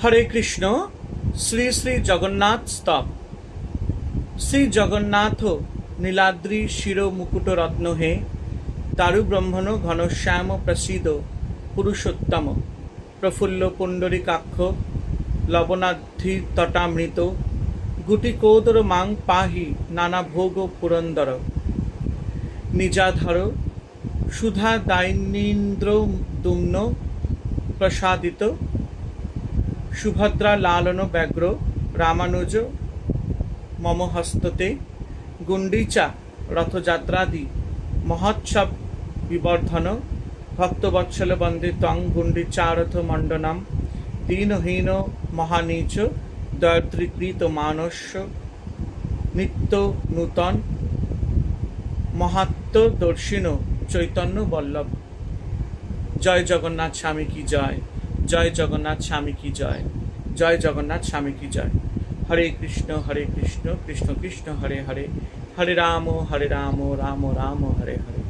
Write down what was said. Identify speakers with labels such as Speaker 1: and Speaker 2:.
Speaker 1: হরে কৃষ্ণ। শ্রী শ্রী জগন্নাথ স্তব। শ্রী জগন্নাথ নীলাদ্রি শির মুকুট রত্ন হে, দারু ব্রহ্মণ ঘনশ্যাম প্রসীদ পুরুষোত্তম, প্রফুল্ল পুণ্ডরীকাক্ষ লবণাদ্ধি তটামৃত, গুটিকোদর মাং পাহি নানা ভোগ পুরন্দর, নিজাধর সুধা দাইনীন্দ্র দুম্ন প্রসাদিত, সুভদ্রা লালন ব্যগ্র রামানুজ মম হস্ততে, গুন্ডিচা রথযাত্রাদি মহোৎসব বিবর্ধন, ভক্তবৎসল বন্দে তং গুন্ডিচারথ মণ্ডনম, দীনহীন মহানীচ দরিদ্রীকৃত মানস্য, নিত্য নূতন মহাত্ম দর্শিন চৈতন্য বল্লভ। জয় জগন্নাথ স্বামী কি জয়, জয় জগন্নাথ স্বামী কি জয়, জয় জগন্নাথ স্বামী কি জয়। হরে কৃষ্ণ কৃষ্ণ কৃষ্ণ হরে হরে, হরে রাম রাম রাম হরে হরে।